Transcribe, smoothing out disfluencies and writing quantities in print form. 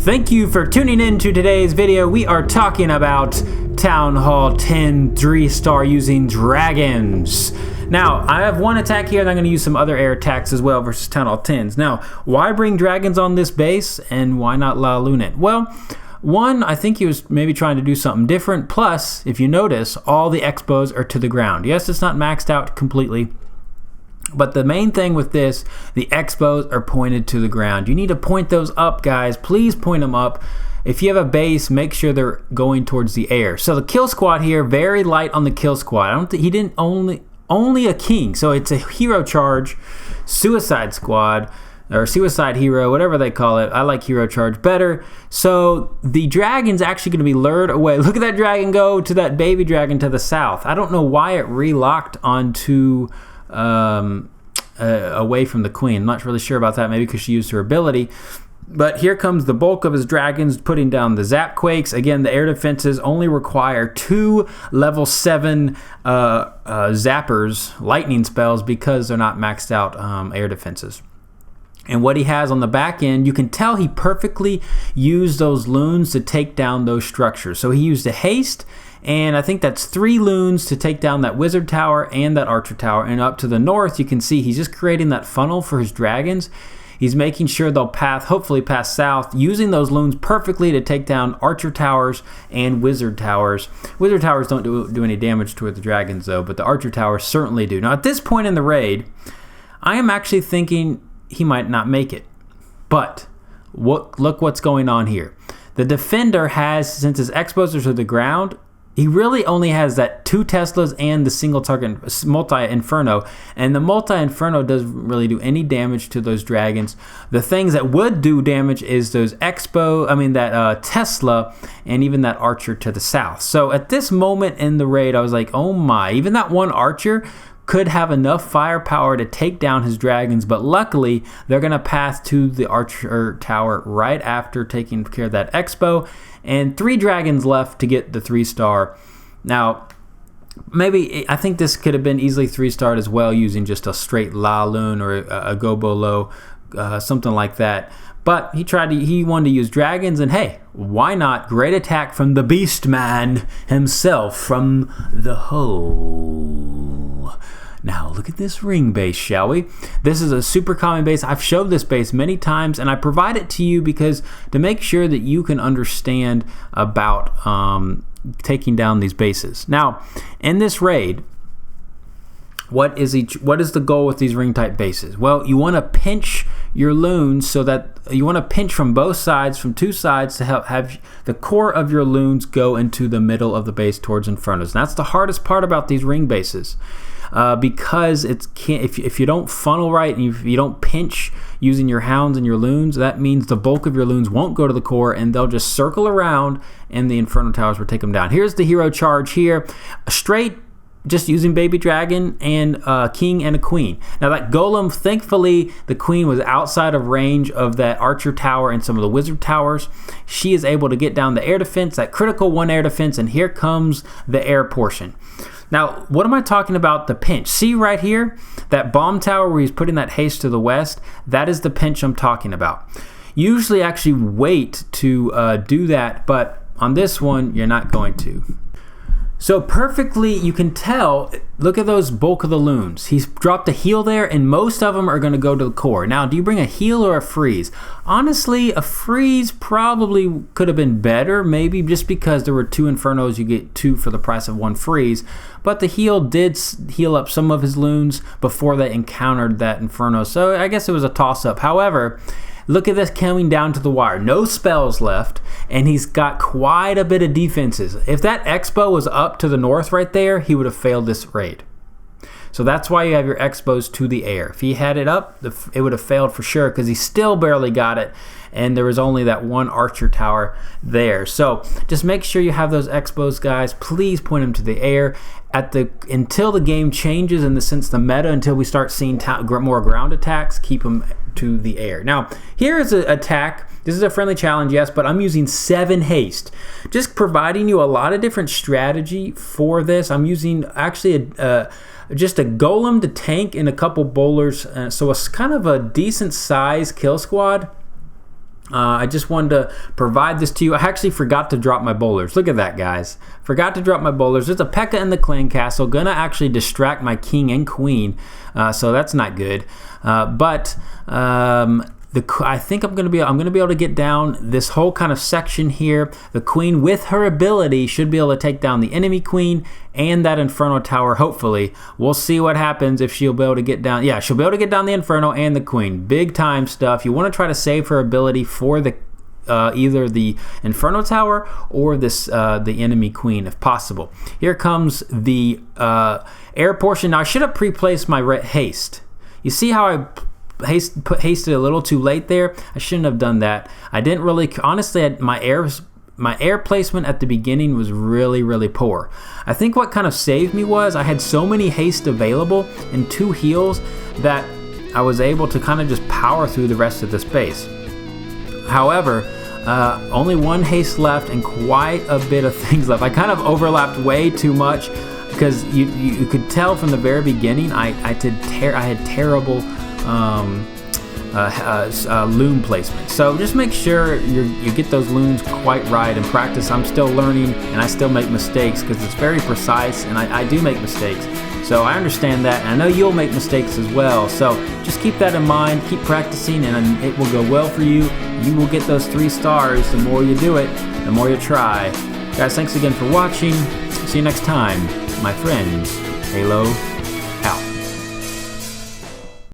Thank you for tuning in to today's video. We are talking about Town Hall 10 3-star using dragons. Now, I have one attack here and I'm going to use some other air attacks as well versus Town Hall 10s. Now, why bring dragons on this base and why not La Luna? Well, one, I think he was maybe trying to do something different. Plus, if you notice, all the expos are to the ground. Yes, it's not maxed out completely. But the main thing with this, the expos are pointed to the ground. You need to point those up, guys. Please point them up. If you have a base, make sure they're going towards the air. So the kill squad here, very light on the kill squad. I don't think he didn't only a king. So it's a hero charge, suicide squad, or suicide hero, whatever they call it. I like hero charge better. So the dragon's actually going to be lured away. Look at that dragon go to that baby dragon to the south. I don't know why it relocked onto away from the queen. I'm not really sure about that, maybe because she used her ability. But here comes the bulk of his dragons putting down the zap quakes. Again, the air defenses only require 2 level 7 zappers, lightning spells, because they're not maxed out air defenses. And what he has on the back end, you can tell he perfectly used those loons to take down those structures. So he used a haste, and I think that's 3 loons to take down that wizard tower and that archer tower. And up to the north, you can see he's just creating that funnel for his dragons. He's making sure they'll hopefully pass south, using those loons perfectly to take down archer towers and wizard towers. Wizard towers don't do any damage to the dragons, though, but the archer towers certainly do. Now, at this point in the raid, I am actually thinking he might not make it. But look what's going on here. The defender has, since his expos are to the ground, he really only has that 2 Teslas and the single target multi-inferno, and the multi-inferno doesn't really do any damage to those dragons. The things that would do damage is those that Tesla and even that archer to the south. So at this moment in the raid, I was like, oh my, even that one archer could have enough firepower to take down his dragons, but luckily they're going to pass to the archer tower right after taking care of that expo, and 3 dragons left to get the 3-star. Now, maybe I think this could have been easily 3-starred as well using just a straight La Luna or a Gobolo, something like that. But he wanted to use dragons, and hey, why not? Great attack from the Beast Man himself from the hole. Now look at this ring base, shall we? This is a super common base. I've showed this base many times, and I provide it to you because to make sure that you can understand about taking down these bases. Now, in this raid, what is the goal with these ring type bases? Well, you want to pinch your loons so that you want to pinch from both sides, from 2 sides, to help have the core of your loons go into the middle of the base towards infernos. And that's the hardest part about these ring bases. Because if you don't funnel right and if you don't pinch using your hounds and your loons, that means the bulk of your loons won't go to the core and they'll just circle around and the inferno towers will take them down. Here's the hero charge here, straight just using baby dragon and a king and a queen. Now that golem, thankfully the queen was outside of range of that archer tower and some of the wizard towers. She is able to get down the air defense, that critical 1 air defense, and here comes the air portion. Now, what am I talking about? The pinch. See right here, that bomb tower where he's putting that haste to the west, that is the pinch I'm talking about. Usually actually wait to do that, but on this one, you're not going to. So perfectly, you can tell, look at those bulk of the loons. He's dropped a heal there, and most of them are going to go to the core. Now, do you bring a heal or a freeze? Honestly, a freeze probably could have been better, maybe just because there were 2 infernos, you get 2 for the price of 1 freeze. But the heal did heal up some of his loons before they encountered that inferno, so I guess it was a toss-up. However, look at this coming down to the wire. No spells left, and he's got quite a bit of defenses. If that expo was up to the north right there, he would have failed this raid. So that's why you have your expos to the air. If he had it up, it would have failed for sure because he still barely got it, and there was only that 1 archer tower there. So just make sure you have those expos, guys. Please point them to the air until the game changes, in the sense the meta, until we start seeing more ground attacks. Keep them to the air. Now, here is an attack. This is a friendly challenge, yes, but I'm using 7 haste. Just providing you a lot of different strategy for this. I'm using actually just a golem to tank and a couple bowlers, so it's kind of a decent size kill squad. I just wanted to provide this to you. I actually forgot to drop my bowlers. Look at that, guys. Forgot to drop my bowlers. There's a P.E.K.K.A. in the clan castle. Gonna actually distract my king and queen, so that's not good. I think I'm gonna be able to get down this whole kind of section here. The queen, with her ability, should be able to take down the enemy queen and that Inferno tower. Hopefully, we'll see what happens if she'll be able to get down. Yeah, she'll be able to get down the Inferno and the queen. Big time stuff. You want to try to save her ability for the either the Inferno tower or the enemy queen if possible. Here comes the air portion. Now I should have pre-placed my haste. You see how I hasted a little too late there? I shouldn't have done that. I didn't really, honestly, my air placement at the beginning was really poor. I think what kind of saved me was I had so many haste available and 2 heals that I was able to kind of just power through the rest of the space. However, only 1 haste left and quite a bit of things left. I kind of overlapped way too much because you could tell from the very beginning I had terrible loom placement. So just make sure you get those looms quite right and practice. I'm still learning and I still make mistakes because it's very precise and I do make mistakes. So I understand that, and I know you'll make mistakes as well. So just keep that in mind, keep practicing, and it will go well for you. You will get those 3 stars the more you do it, the more you try. Guys, thanks again for watching. See you next time, my friends. Halo.